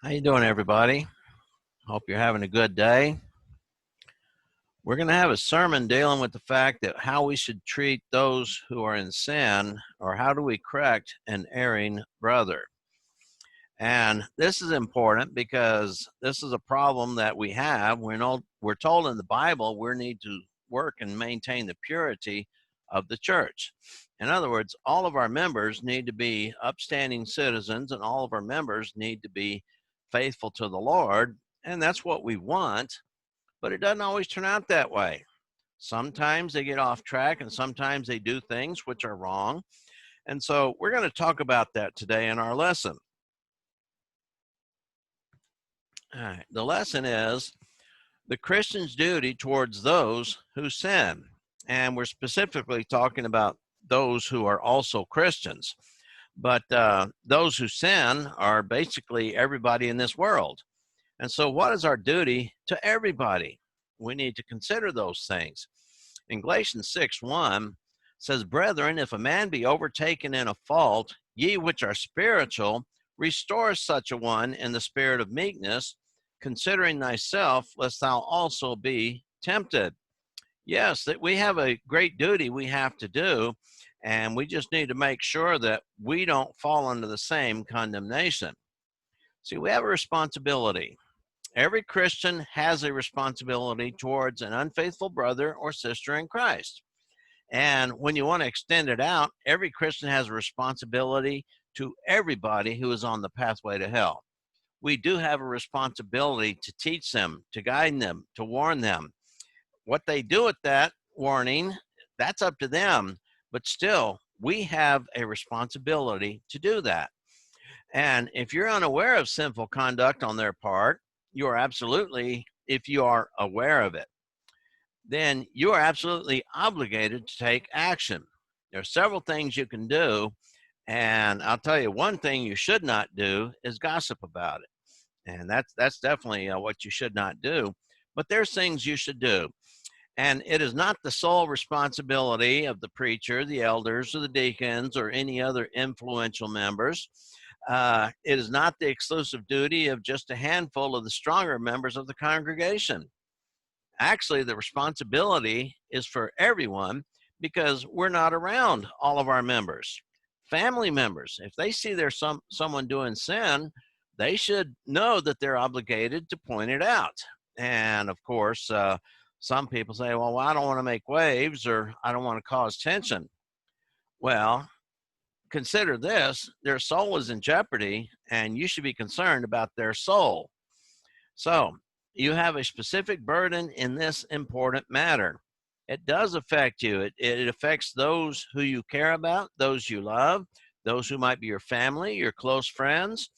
How you doing, everybody? Hope you're having a good day. We're going to have a sermon dealing with the fact that how we should treat those who are in sin, or how do we correct an erring brother. And this is important because this is a problem that we have. We're told in the Bible we need to work and maintain the purity of the church. In other words, all of our members need to be upstanding citizens, and all of our members need to be faithful to the Lord. And that's what we want, but it doesn't always turn out that way. Sometimes they get off track, and sometimes they do things which are wrong. And so we're going to talk about that today in our lesson. All right. The lesson is the Christian's duty towards those who sin. And we're specifically talking about those who are also Christians. But those who sin are basically everybody in this world. And so what is our duty to everybody? We need to consider those things. In Galatians 6:1 says, "Brethren, if a man be overtaken in a fault, ye which are spiritual, restore such a one in the spirit of meekness, considering thyself, lest thou also be tempted." Yes, that we have a great duty we have to do, and we just need to make sure that we don't fall under the same condemnation. See, we have a responsibility. Every Christian has a responsibility towards an unfaithful brother or sister in Christ. And when you want to extend it out, every Christian has a responsibility to everybody who is on the pathway to hell. We do have a responsibility to teach them, to guide them, to warn them. What they do with that warning, that's up to them. But still, we have a responsibility to do that. And if you're unaware of sinful conduct on their part, you are absolutely, if you are aware of it, then you are absolutely obligated to take action. There are several things you can do, and I'll tell you, one thing you should not do is gossip about it. And that's definitely what you should not do. But there's things you should do. And it is not the sole responsibility of the preacher, the elders, or the deacons, or any other influential members. It is not the exclusive duty of just a handful of the stronger members of the congregation. Actually, the responsibility is for everyone, because we're not around all of our members. Family members, if they see there's someone doing sin, they should know that they're obligated to point it out. And of course, some people say, well, I don't want to make waves, or I don't want to cause tension. Well, consider this: their soul is in jeopardy, and you should be concerned about their soul. So you have a specific burden in this important matter. It does affect you. It affects those who you care about, those you love, those who might be your family, your close friends,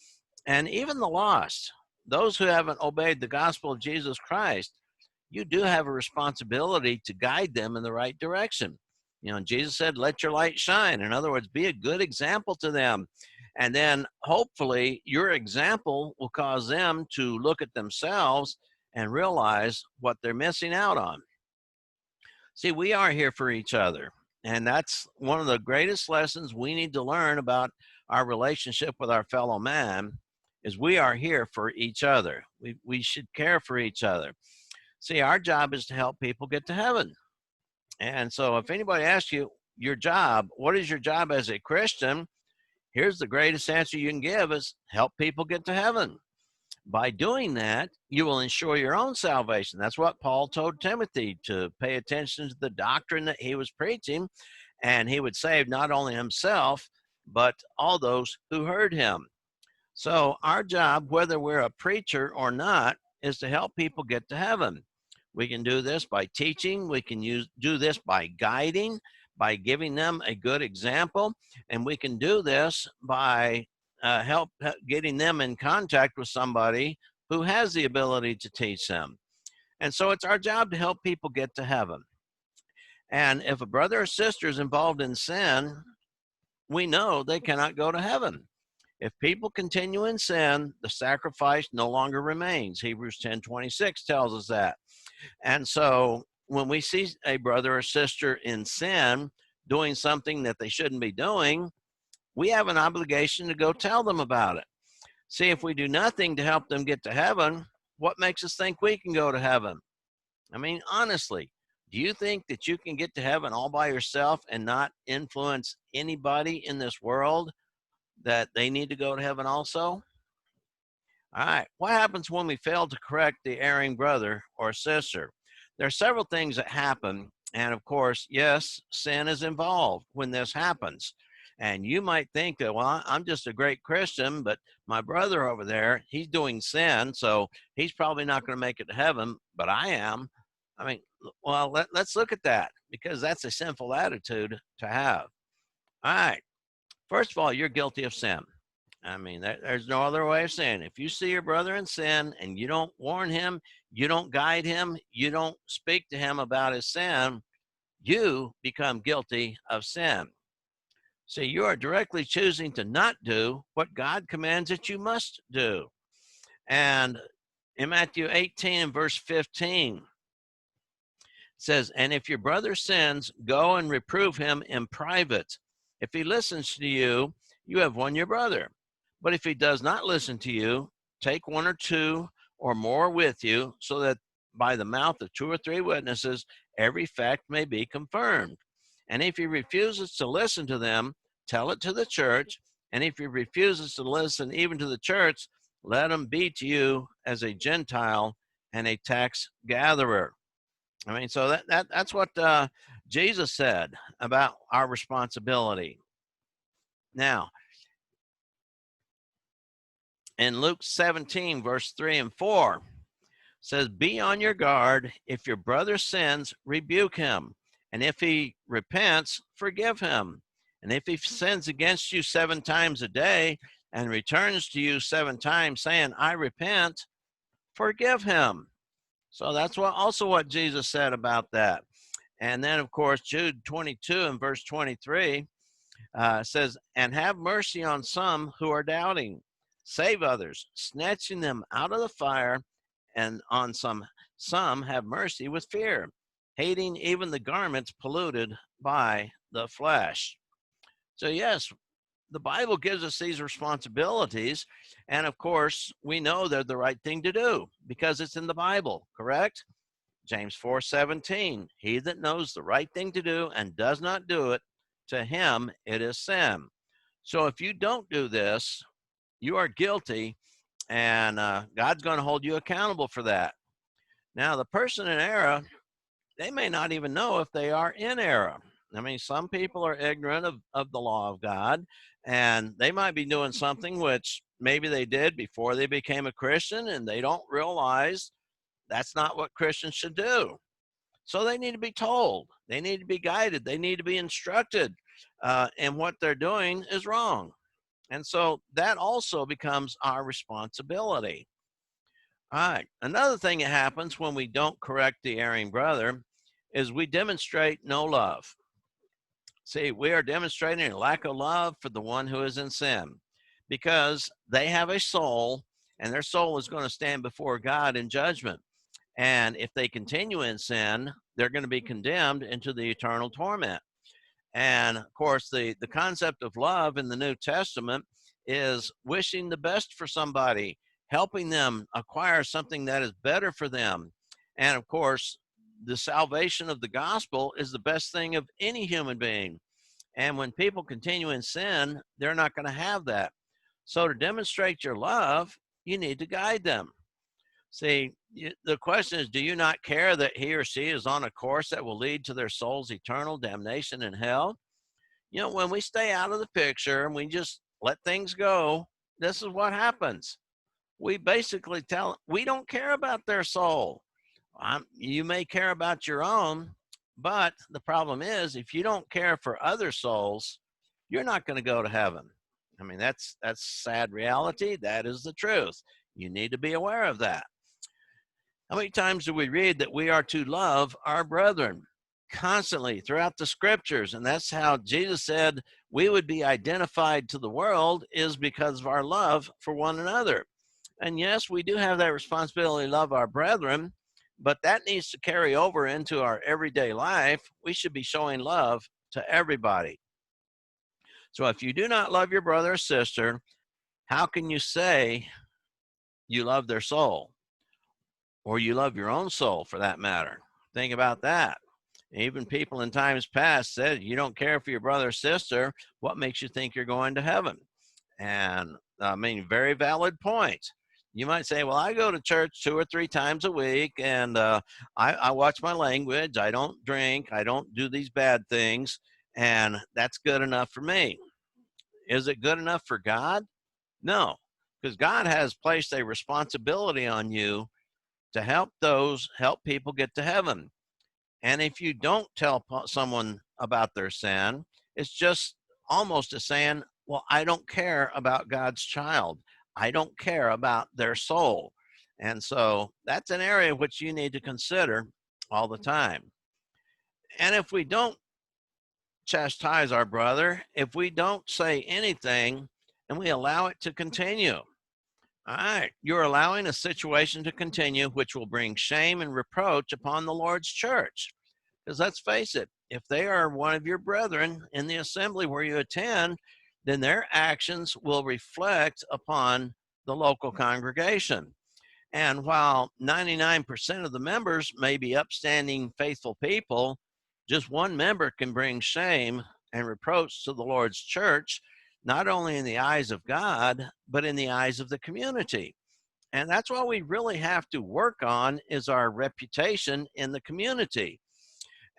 and even the lost. Those who haven't obeyed the gospel of Jesus Christ, you do have a responsibility to guide them in the right direction. You know, Jesus said, let your light shine. In other words, be a good example to them. And then hopefully your example will cause them to look at themselves and realize what they're missing out on. See, we are here for each other. And that's one of the greatest lessons we need to learn about our relationship with our fellow man, is we are here for each other. We should care for each other. See, our job is to help people get to heaven. And so if anybody asks you your job, what is your job as a Christian? Here's the greatest answer you can give: is help people get to heaven. By doing that, you will ensure your own salvation. That's what Paul told Timothy, to pay attention to the doctrine that he was preaching, and he would save not only himself, but all those who heard him. So our job, whether we're a preacher or not, is to help people get to heaven. We can do this by teaching. We can do this by guiding, by giving them a good example. And we can do this by getting them in contact with somebody who has the ability to teach them. And so it's our job to help people get to heaven. And if a brother or sister is involved in sin, we know they cannot go to heaven. If people continue in sin, the sacrifice no longer remains. Hebrews 10:26 tells us that. And so when we see a brother or sister in sin doing something that they shouldn't be doing, we have an obligation to go tell them about it. See, if we do nothing to help them get to heaven, what makes us think we can go to heaven? I mean, honestly, do you think that you can get to heaven all by yourself and not influence anybody in this world that they need to go to heaven also? All right. What happens when we fail to correct the erring brother or sister? There are several things that happen. And of course, yes, sin is involved when this happens. And you might think that, well, I'm just a great Christian, but my brother over there, he's doing sin. So he's probably not going to make it to heaven, but I am. I mean, well, let's look at that because that's a sinful attitude to have. All right. First of all, you're guilty of sin. I mean, there's no other way of saying it. If you see your brother in sin and you don't warn him, you don't guide him, you don't speak to him about his sin, you become guilty of sin. See, you are directly choosing to not do what God commands that you must do. And in Matthew 18 and verse 15, says, and if your brother sins, go and reprove him in private. If he listens to you, you have won your brother. But if he does not listen to you, take one or two or more with you, so that by the mouth of 2 or 3 witnesses, every fact may be confirmed. And if he refuses to listen to them, tell it to the church. And if he refuses to listen even to the church, let him be to you as a Gentile and a tax gatherer. I mean, so that's what Jesus said about our responsibility. Now, in Luke 17, verse 3 and 4, says, be on your guard. If your brother sins, rebuke him. And if he repents, forgive him. And if he sins against you 7 times a day and returns to you 7 times saying, I repent, forgive him. So that's what Jesus said about that. And then, of course, Jude 22 and verse 23 says, and have mercy on some who are doubting. Save others, snatching them out of the fire, and on some have mercy with fear, hating even the garments polluted by the flesh. So, yes, the Bible gives us these responsibilities. And of course, we know they're the right thing to do because it's in the Bible, correct? James 4:17, he that knows the right thing to do and does not do it, to him it is sin. So if you don't do this, you are guilty, and God's going to hold you accountable for that. Now, the person in error, they may not even know if they are in error. I mean, some people are ignorant of the law of God, and they might be doing something which maybe they did before they became a Christian, and they don't realize that's not what Christians should do. So they need to be told. They need to be guided. They need to be instructed. And what they're doing is wrong. And so that also becomes our responsibility. All right. Another thing that happens when we don't correct the erring brother is we demonstrate no love. See, we are demonstrating a lack of love for the one who is in sin because they have a soul, and their soul is going to stand before God in judgment. And if they continue in sin, they're going to be condemned into the eternal torment. And of course, the concept of love in the New Testament is wishing the best for somebody, helping them acquire something that is better for them. And of course, the salvation of the gospel is the best thing of any human being. And when people continue in sin, they're not going to have that. So to demonstrate your love, you need to guide them. See, the question is, do you not care that he or she is on a course that will lead to their soul's eternal damnation in hell? You know, when we stay out of the picture and we just let things go, this is what happens. We basically tell them, we don't care about their soul. You may care about your own, but the problem is, if you don't care for other souls, you're not going to go to heaven. I mean, that's sad reality. That is the truth. You need to be aware of that. How many times do we read that we are to love our brethren? Constantly throughout the scriptures. And that's how Jesus said we would be identified to the world, is because of our love for one another. And yes, we do have that responsibility to love our brethren, but that needs to carry over into our everyday life. We should be showing love to everybody. So if you do not love your brother or sister, how can you say you love their soul, or you love your own soul for that matter? Think about that. Even people in times past said, you don't care for your brother or sister, what makes you think you're going to heaven? And I mean, very valid point. You might say, well, I go to church 2 or 3 times a week, and I watch my language. I don't drink. I don't do these bad things. And that's good enough for me. Is it good enough for God? No, because God has placed a responsibility on you to help people get to heaven. And if you don't tell someone about their sin, it's just almost as saying, well, I don't care about God's child. I don't care about their soul. And so that's an area which you need to consider all the time. And if we don't chastise our brother, if we don't say anything and we allow it to continue, all right, you're allowing a situation to continue which will bring shame and reproach upon the Lord's church. Because let's face it, if they are one of your brethren in the assembly where you attend, then their actions will reflect upon the local congregation. And while 99% of the members may be upstanding, faithful people, just one member can bring shame and reproach to the Lord's church, not only in the eyes of God, but in the eyes of the community. And that's what we really have to work on, is our reputation in the community.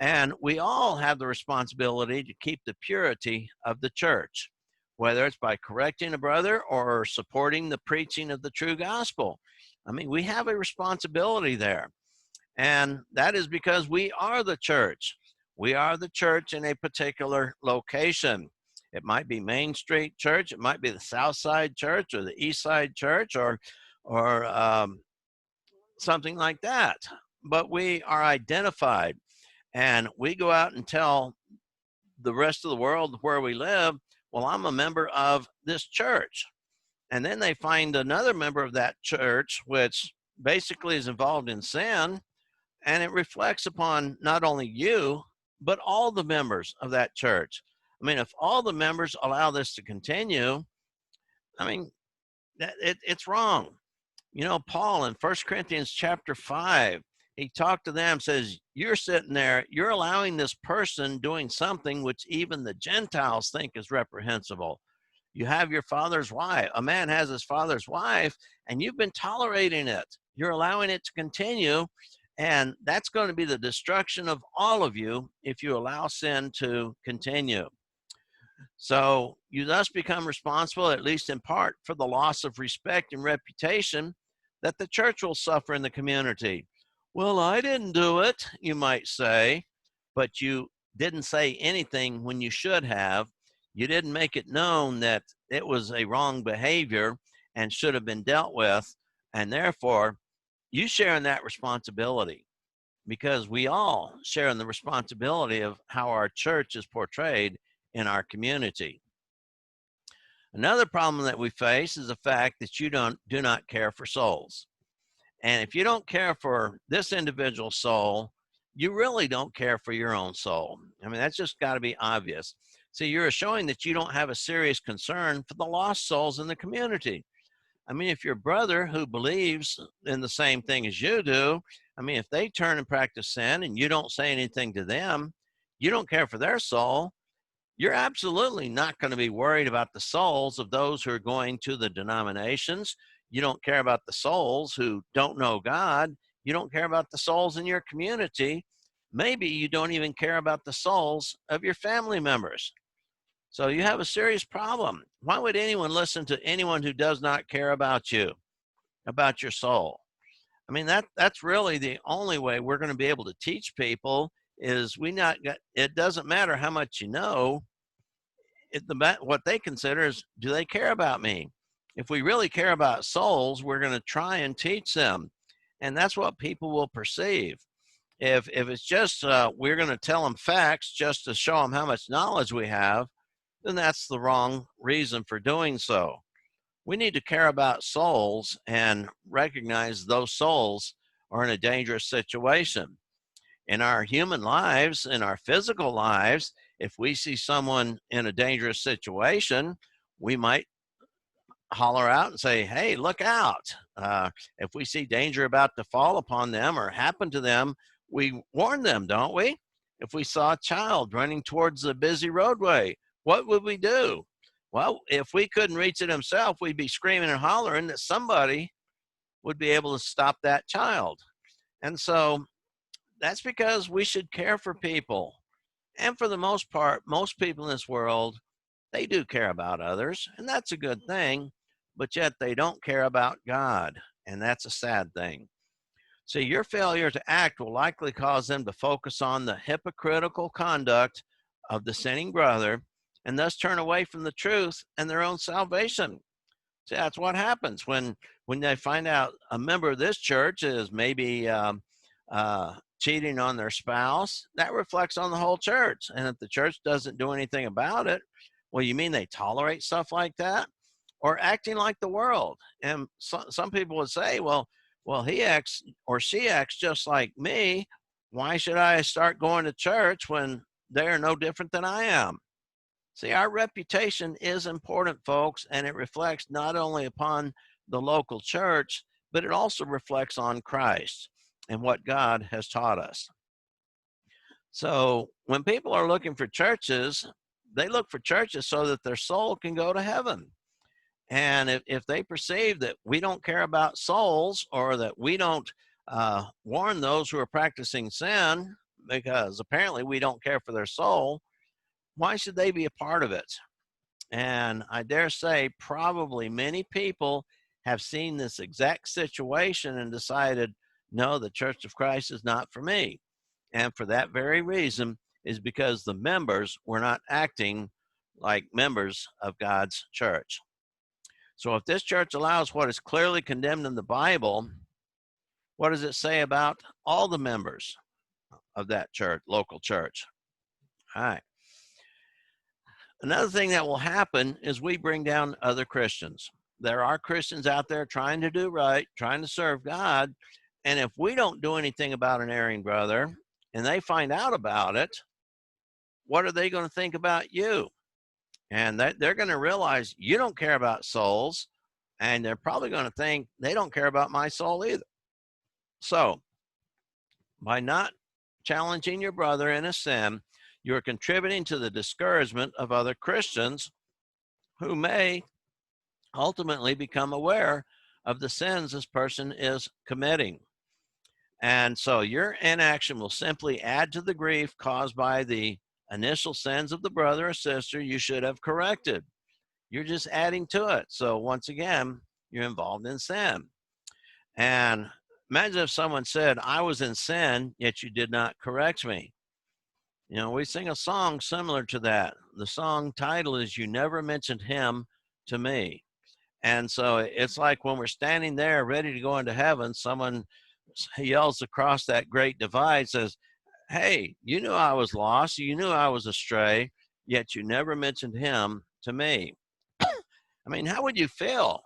And we all have the responsibility to keep the purity of the church, whether it's by correcting a brother or supporting the preaching of the true gospel. I mean, we have a responsibility there. And that is because we are the church. We are the church in a particular location. It might be Main Street Church, it might be the South Side Church or the East Side Church, or something like that. But we are identified, and we go out and tell the rest of the world where we live, well, I'm a member of this church. And then they find another member of that church, which basically is involved in sin, and it reflects upon not only you, but all the members of that church. I mean, if all the members allow this to continue, I mean, it's wrong. You know, Paul in 1 Corinthians chapter 5, he talked to them, says, you're sitting there, you're allowing this person doing something which even the Gentiles think is reprehensible. You have your father's wife. A man has his father's wife, and you've been tolerating it. You're allowing it to continue, and that's going to be the destruction of all of you if you allow sin to continue. So you thus become responsible, at least in part, for the loss of respect and reputation that the church will suffer in the community. Well, I didn't do it, you might say, but you didn't say anything when you should have. You didn't make it known that it was a wrong behavior and should have been dealt with. And therefore, you share in that responsibility, because we all share in the responsibility of how our church is portrayed in our community. Another problem that we face is the fact that you do not care for souls. And if you don't care for this individual soul, you really don't care for your own soul. I mean, that's just got to be obvious. See, you're showing that you don't have a serious concern for the lost souls in the community. I mean, if your brother who believes in the same thing as you do, I mean, if they turn and practice sin and you don't say anything to them, you don't care for their soul, you're absolutely not going to be worried about the souls of those who are going to the denominations. You don't care about the souls who don't know God. You don't care about the souls in your community. Maybe you don't even care about the souls of your family members. So you have a serious problem. Why would anyone listen to anyone who does not care about you, about your soul? I mean, that's really the only way we're going to be able to teach people is it doesn't matter how much you know. What they consider is, do they care about me? If we really care about souls, we're going to try and teach them. And that's what people will perceive. If it's just we're going to tell them facts just to show them how much knowledge we have, then that's the wrong reason for doing so. We need to care about souls and recognize those souls are in a dangerous situation. In our human lives, in our physical lives, if we see someone in a dangerous situation, we might holler out and say, hey, look out. If we see danger about to fall upon them or happen to them, we warn them, don't we? If we saw a child running towards the busy roadway, what would we do? Well, if we couldn't reach it himself, we'd be screaming and hollering that somebody would be able to stop that child. And so that's because we should care for people. And for the most part, most people in this world, they do care about others, and that's a good thing, but yet they don't care about God, and that's a sad thing. So your failure to act will likely cause them to focus on the hypocritical conduct of the sinning brother and thus turn away from the truth and their own salvation. See, that's what happens when they find out a member of this church is maybe cheating on their spouse. That reflects on the whole church. And if the church doesn't do anything about it, well, you mean they tolerate stuff like that, or acting like the world? And some people would say, well, he acts or she acts just like me. Why should I start going to church when they are no different than I am? See, our reputation is important, folks, and it reflects not only upon the local church, but it also reflects on Christ and what God has taught us. So when people are looking for churches, they look for churches so that their soul can go to heaven. And if they perceive that we don't care about souls, or that we don't warn those who are practicing sin, because apparently we don't care for their soul, why should they be a part of it? And I dare say probably many people have seen this exact situation and decided, no, the Church of Christ is not for me. And for that very reason is because the members were not acting like members of God's church. So if this church allows what is clearly condemned in the Bible, what does it say about all the members of that church, local church? All right. Another thing that will happen is we bring down other Christians. There are Christians out there trying to do right, trying to serve God. And if we don't do anything about an erring brother and they find out about it, what are they going to think about you? And they're going to realize you don't care about souls, and they're probably going to think they don't care about my soul either. So by not challenging your brother in a sin, you're contributing to the discouragement of other Christians who may ultimately become aware of the sins this person is committing. And so your inaction will simply add to the grief caused by the initial sins of the brother or sister you should have corrected. You're just adding to it. So once again, you're involved in sin. And imagine if someone said, I was in sin, yet you did not correct me. You know, we sing a song similar to that. The song title is You Never Mentioned Him to Me. And so it's like when we're standing there ready to go into heaven, someone yells across that great divide, says, hey, you knew I was lost, you knew I was astray, yet you never mentioned him to me. I mean, how would you feel?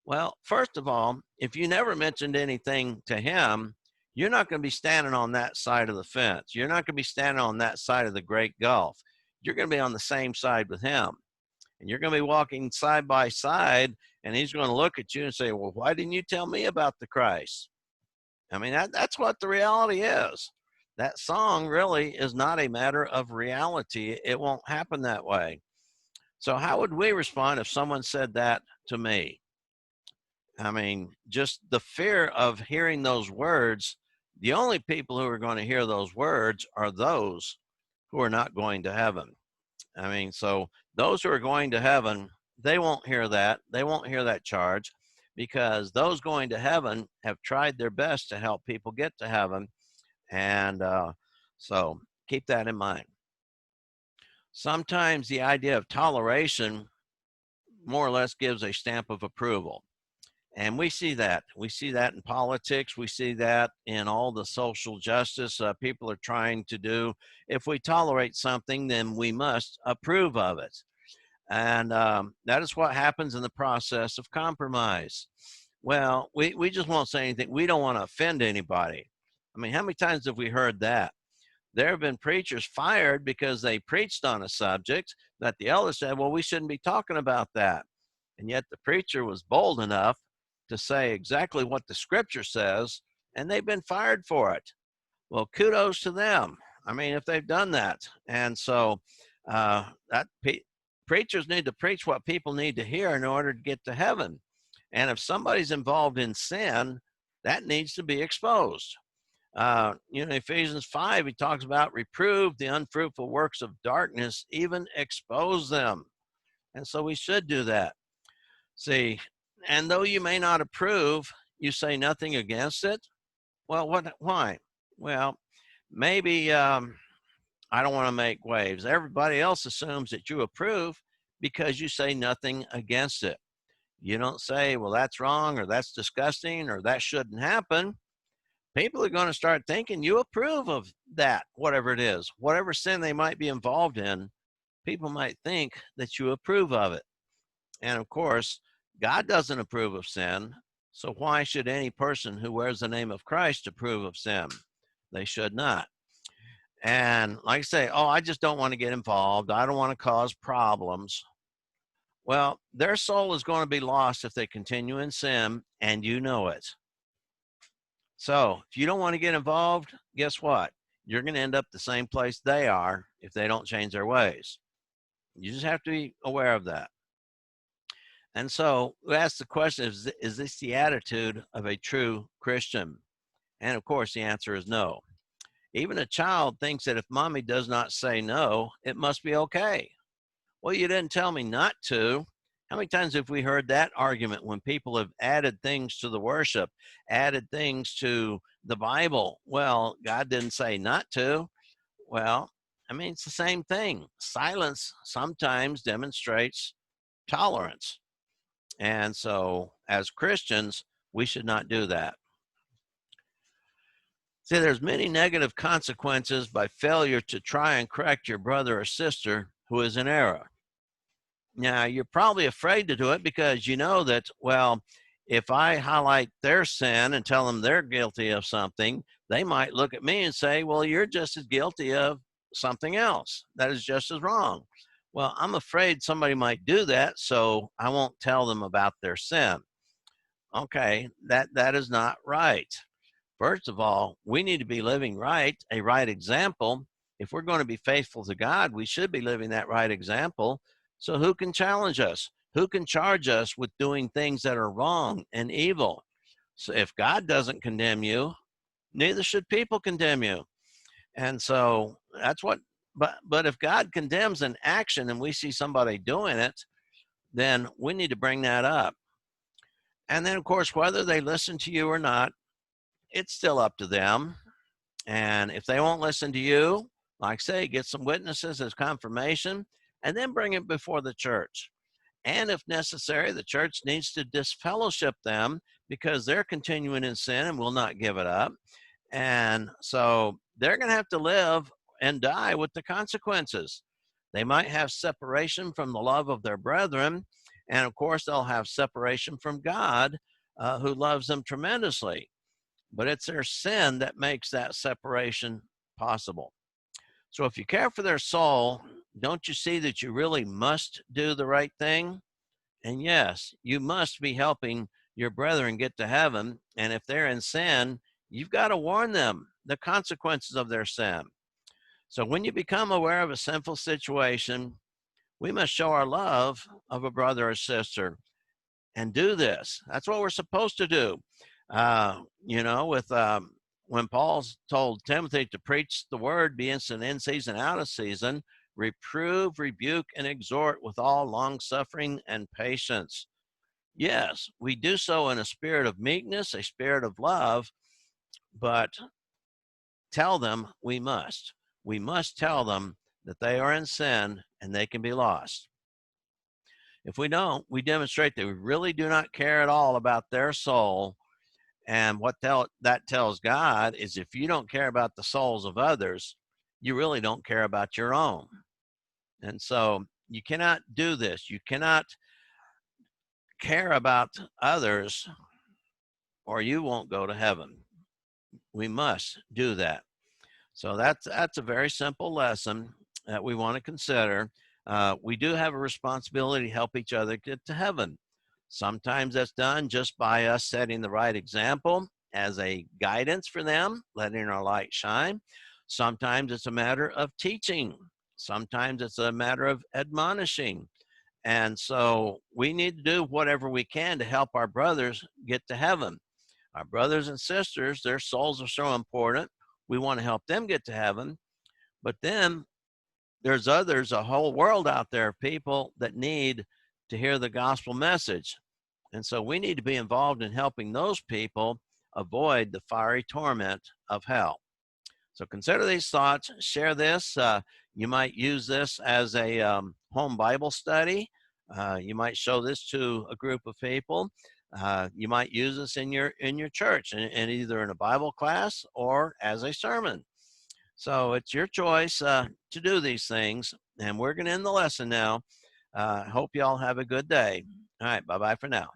Well, first of all, if you never mentioned anything to him, you're not going to be standing on that side of the fence. You're not going to be standing on that side of the great gulf. You're going to be on the same side with him. And you're going to be walking side by side, and he's going to look at you and say, well, why didn't you tell me about the Christ? I mean, that's what the reality is. That song really is not a matter of reality. It won't happen that way. So how would we respond if someone said that to me? I mean, just the fear of hearing those words, the only people who are going to hear those words are those who are not going to heaven. I mean, so those who are going to heaven, they won't hear that. They won't hear that charge, because those going to heaven have tried their best to help people get to heaven. And so keep that in mind. Sometimes the idea of toleration more or less gives a stamp of approval. And we see that. We see that in politics. We see that in all the social justice people are trying to do. If we tolerate something, then we must approve of it. And that is what happens in the process of compromise. Well, we just won't say anything. We don't want to offend anybody. I mean, how many times have we heard that? There have been preachers fired because they preached on a subject that the elders said, well, we shouldn't be talking about that. And yet the preacher was bold enough to say exactly what the scripture says, and they've been fired for it. Well, kudos to them. I mean, if they've done that. And so preachers need to preach what people need to hear in order to get to heaven. And if somebody's involved in sin, that needs to be exposed. Ephesians 5, he talks about reprove the unfruitful works of darkness, even expose them. And so we should do that. See, and though you may not approve, you say nothing against it. Well, why? Well, maybe I don't want to make waves. Everybody else assumes that you approve because you say nothing against it. You don't say, well, that's wrong, or that's disgusting, or that shouldn't happen. People are going to start thinking you approve of that, whatever it is, whatever sin they might be involved in. People might think that you approve of it. And of course, God doesn't approve of sin. So why should any person who wears the name of Christ approve of sin? They should not. And like I say, oh, I just don't want to get involved. I don't want to cause problems. Well, their soul is going to be lost if they continue in sin, and you know it. So if you don't want to get involved, guess what? You're going to end up the same place they are if they don't change their ways. You just have to be aware of that. And so we ask the question, is this the attitude of a true Christian? And of course, the answer is no. Even a child thinks that if mommy does not say no, it must be okay. Well, you didn't tell me not to. How many times have we heard that argument when people have added things to the worship, added things to the Bible? Well, God didn't say not to. Well, I mean, it's the same thing. Silence sometimes demonstrates tolerance. And so as Christians, we should not do that. See, there's many negative consequences by failure to try and correct your brother or sister who is in error. Now, you're probably afraid to do it because you know that, well, if I highlight their sin and tell them they're guilty of something, they might look at me and say, well, you're just as guilty of something else that is just as wrong. Well, I'm afraid somebody might do that, so I won't tell them about their sin. Okay, that is not right. First of all, we need to be living right, a right example. If we're going to be faithful to God, we should be living that right example. So who can challenge us? Who can charge us with doing things that are wrong and evil? So if God doesn't condemn you, neither should people condemn you. And so that's what, but if God condemns an action and we see somebody doing it, then we need to bring that up. And then, of course, whether they listen to you or not, it's still up to them. And if they won't listen to you, like I say, get some witnesses as confirmation, and then bring it before the church. And if necessary, the church needs to disfellowship them because they're continuing in sin and will not give it up. And so they're going to have to live and die with the consequences. They might have separation from the love of their brethren. And of course, they'll have separation from God, who loves them tremendously. But it's their sin that makes that separation possible. So if you care for their soul, don't you see that you really must do the right thing? And yes, you must be helping your brethren get to heaven. And if they're in sin, you've got to warn them the consequences of their sin. So when you become aware of a sinful situation, we must show our love of a brother or sister and do this. That's what we're supposed to do. When Paul's told Timothy to preach the word, be instant in season, out of season, reprove, rebuke, and exhort with all long suffering and patience. Yes, we do so in a spirit of meekness, a spirit of love, but tell them we must. We must tell them that they are in sin and they can be lost. If we don't, we demonstrate that we really do not care at all about their soul. And what that tells God is if you don't care about the souls of others, you really don't care about your own. And so you cannot do this. You cannot care about others or you won't go to heaven. We must do that. So that's a very simple lesson that we want to consider. We do have a responsibility to help each other get to heaven. Sometimes that's done just by us setting the right example as a guidance for them, letting our light shine. Sometimes it's a matter of teaching. Sometimes it's a matter of admonishing. And so we need to do whatever we can to help our brothers get to heaven. Our brothers and sisters, their souls are so important. We want to help them get to heaven. But then there's others, a whole world out there of people that need to hear the gospel message. And so we need to be involved in helping those people avoid the fiery torment of hell. So consider these thoughts, share this. You might use this as a home Bible study. You might show this to a group of people. You might use this in your church, and either in a Bible class or as a sermon. So it's your choice to do these things. And we're going to end the lesson now. Hope you all have a good day. All right, bye-bye for now.